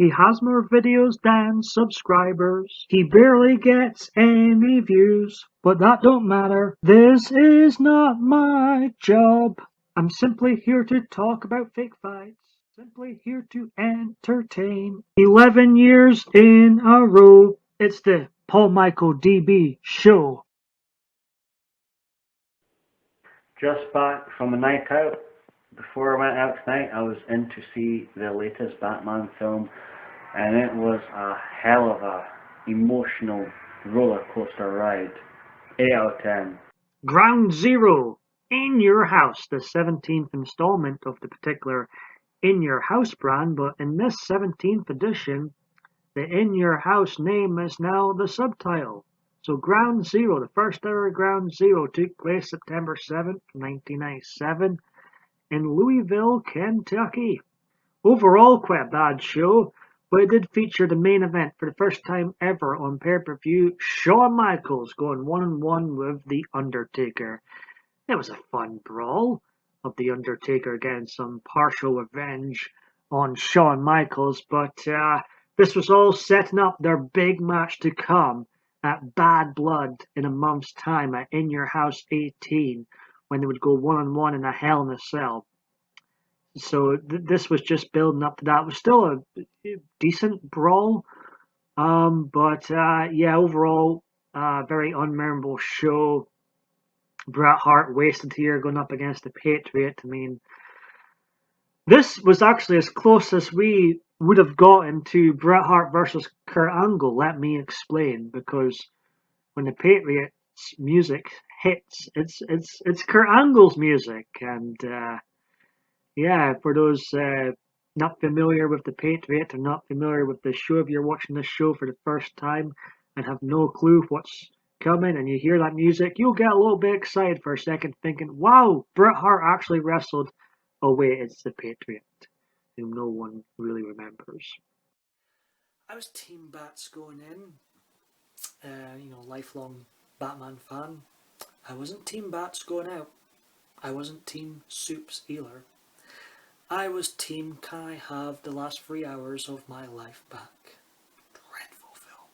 He has more videos than subscribers. He barely gets any views, but that don't matter. This is not my job. I'm simply here to talk about fake fights. Simply here to entertain. 11 years in a row. It's the Paul Michael DB show. Just back from a night out. Before I went out tonight, I was in to see the latest Batman film, and it was a hell of a emotional roller coaster ride. 8 out of 10. Ground Zero. In Your House, the 17th installment of the particular In Your House brand, but in this 17th edition, the In Your House name is now the subtitle. So Ground Zero, the first ever Ground Zero, took place September 7th, 1997 in Louisville, Kentucky. Overall, quite a bad show, but it did feature the main event for the first time ever on pay-per-view, Shawn Michaels going one-on-one with The Undertaker. It was a fun brawl of The Undertaker getting some partial revenge on Shawn Michaels, but this was all setting up their big match to come at Bad Blood in a month's time at In Your House 18 when they would go one-on-one in a Hell in a Cell. So this was just building up to that. It was still a decent brawl, but yeah, overall, very unmemorable show. Bret Hart wasted here going up against the Patriot. I mean, this was actually as close as we would have gotten to Bret Hart versus Kurt Angle. Let me explain, because when the Patriot's music hits, it's Kurt Angle's music, and yeah, for those not familiar with the Patriot or not familiar with the show, if you're watching this show for the first time and have no clue what's coming and you hear that music, you'll get a little bit excited for a second thinking, wow, Bret Hart actually wrestled. Oh wait, it's the Patriot, whom no one really remembers. I was Team Bats going in, lifelong Batman fan. I wasn't Team Bats going out. I wasn't Team Soups either. I was Team Can I have the last 3 hours of my life back? Dreadful film.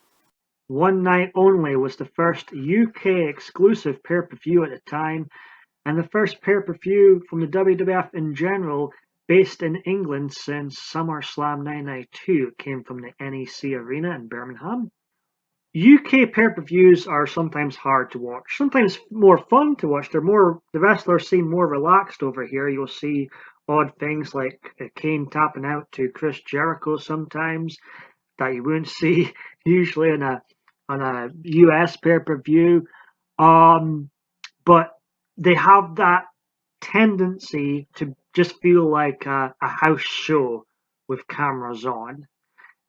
One Night Only was the first UK exclusive pay-per-view at the time, and the first pay-per-view from the WWF in general based in England since SummerSlam 1992. It came from the NEC Arena in Birmingham. UK pay-per-views are sometimes hard to watch, sometimes more fun to watch. The wrestlers seem more relaxed over here. You'll see odd things like Kane tapping out to Chris Jericho sometimes that you wouldn't see usually on a US pay-per-view. But they have that tendency to just feel like a house show with cameras on.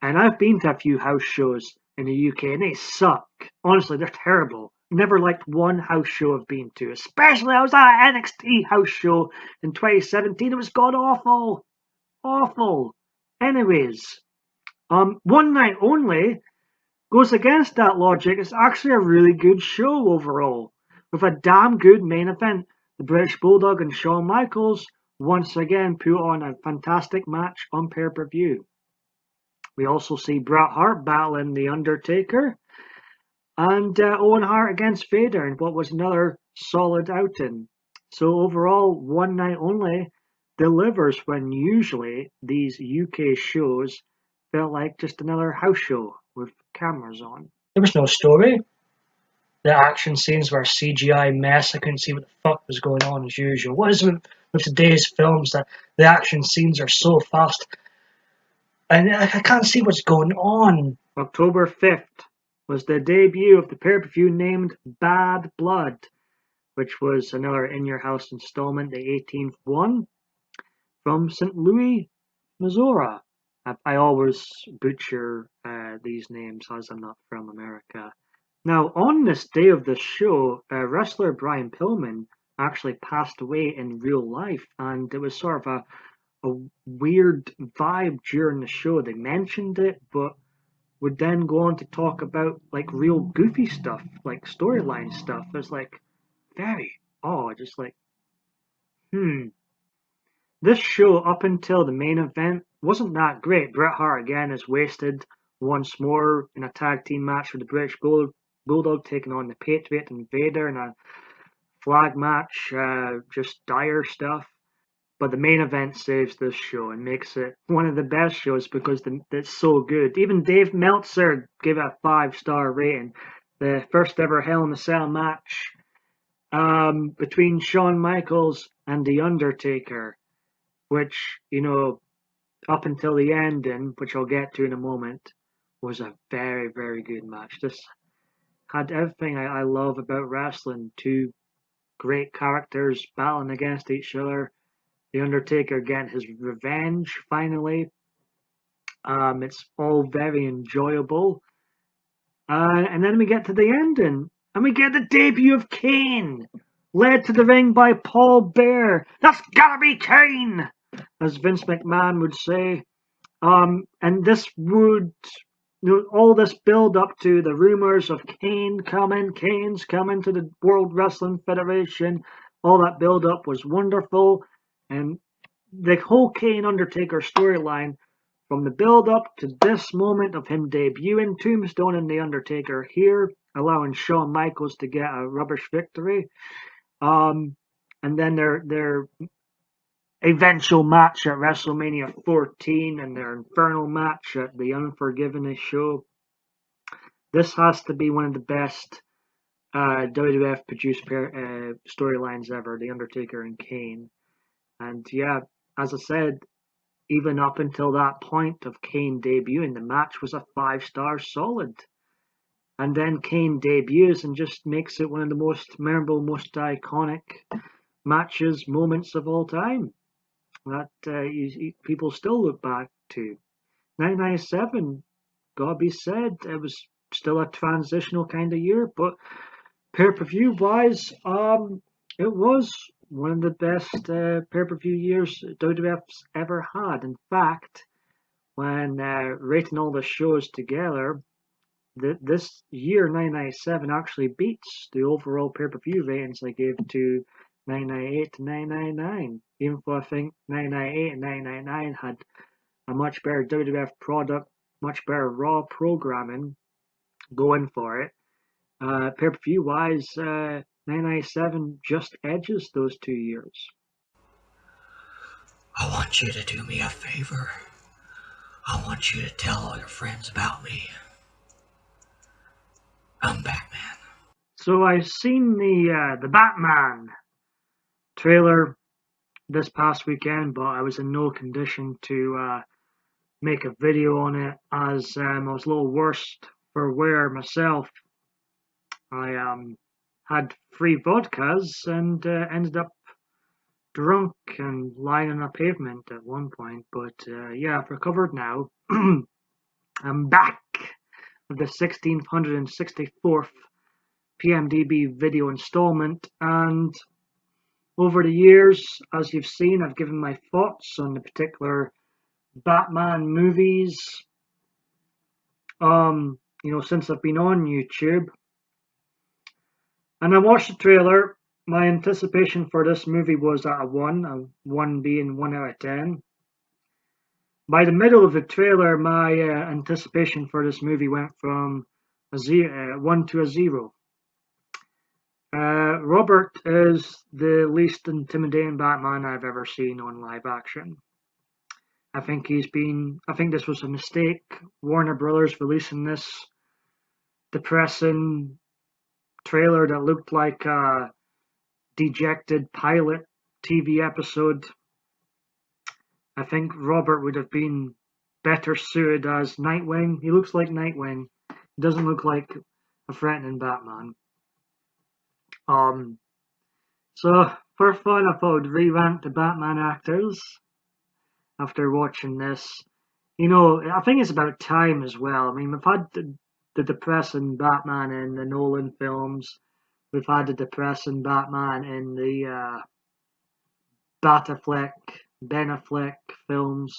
And I've been to a few house shows in the UK and they suck. Honestly, they're terrible. Never liked one house show I've been to. Especially I was at an NXT house show in 2017. It was god awful. Awful. Anyways, One Night Only goes against that logic. It's actually a really good show overall, with a damn good main event. The British Bulldog and Shawn Michaels once again put on a fantastic match on pay-per-view. We also see Bret Hart battling The Undertaker and Owen Hart against Vader in what was another solid outing. So overall, One Night Only delivers when usually these UK shows felt like just another house show with cameras on. There was no story. The action scenes were a CGI mess. I couldn't see what the fuck was going on as usual. What is it with today's films that the action scenes are so fast? And I can't see what's going on. October 5th was the debut of the pay-per-view named Bad Blood, which was another In Your House installment, the 18th one, from St. Louis, Missouri. I always butcher these names as I'm not from America. Now, on this day of the show, wrestler Brian Pillman actually passed away in real life, and it was sort of a weird vibe during the show. They mentioned it, but would then go on to talk about like real goofy stuff, like storyline stuff. It's like very odd, just like, This show, up until the main event, wasn't that great. Bret Hart again is wasted once more in a tag team match with the British Bulldog taking on the Patriot and Vader in a flag match. Just dire stuff. But the main event saves this show and makes it one of the best shows because it's so good. Even Dave Meltzer gave it a 5-star rating. The first ever Hell in a Cell match between Shawn Michaels and The Undertaker, which, up until the ending, which I'll get to in a moment, was a very, very good match. This had everything I love about wrestling. Two great characters battling against each other. The Undertaker getting his revenge finally. It's all very enjoyable. And then we get to the ending, and we get the debut of Kane, led to the ring by Paul Bearer. That's gotta be Kane, as Vince McMahon would say. And this would, all this build up to the rumors of Kane's coming to the World Wrestling Federation. All that build up was wonderful, and the whole Kane Undertaker storyline, from the build up to this moment of him debuting Tombstone and the Undertaker here, allowing Shawn Michaels to get a rubbish victory, and then their eventual match at WrestleMania 14 and their infernal match at the Unforgiveness show. This has to be one of the best WWF produced storylines ever, The Undertaker and Kane. And yeah, as I said, even up until that point of Kane debuting, the match was a 5-star solid. And then Kane debuts and just makes it one of the most memorable, most iconic moments of all time that people still look back to. 1997, gotta be said, it was still a transitional kind of year, but pay-per-view wise, it was one of the best pay-per-view years WWF's ever had. In fact, when rating all the shows together, this year 1997 actually beats the overall pay-per-view ratings I gave to 1998 to 1999. Even though I think 1998 and 1999 had a much better WWF product, much better Raw programming going for it. Pay-per-view wise, 1997 just edges those 2 years. I want you to do me a favor. I want you to tell all your friends about me. I'm Batman. So I've seen the Batman trailer this past weekend, but I was in no condition to make a video on it as I was a little worse for wear myself. I had 3 vodkas and ended up drunk and lying on a pavement at one point. But yeah, I've recovered now. I'm back with the 1664th PMDB video installment, and over the years, as you've seen, I've given my thoughts on the particular Batman movies. Since I've been on YouTube, and I watched the trailer. My anticipation for this movie was at a 1 being 1 out of 10. By the middle of the trailer, my anticipation for this movie went from a 1 to a 0. Robert is the least intimidating Batman I've ever seen on live action. I think this was a mistake. Warner Brothers releasing this depressing trailer that looked like a dejected pilot TV episode. I think Robert would have been better suited as Nightwing. He looks like Nightwing. He doesn't look like a threatening Batman. So for fun, I thought I'd re-rank the Batman actors after watching this. I think it's about time as well. I mean, we've had the depressing Batman in the Nolan films. We've had the depressing Batman in the Ben Affleck films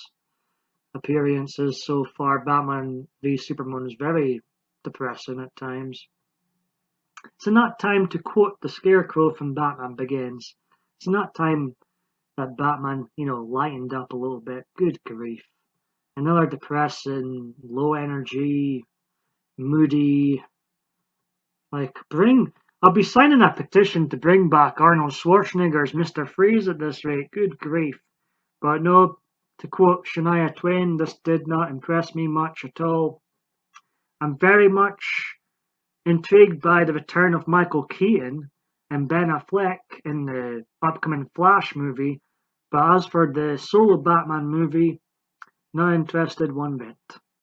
appearances so far. Batman v Superman is very depressing at times. It's not time to quote the Scarecrow from Batman Begins. It's not time that Batman, lightened up a little bit. Good grief. Another depressing, low energy, moody, I'll be signing a petition to bring back Arnold Schwarzenegger's Mr. Freeze at this rate. Good grief. But no, to quote Shania Twain, this did not impress me much at all. I'm very much intrigued by the return of Michael Keaton and Ben Affleck in the upcoming Flash movie, but as for the solo Batman movie, not interested one bit.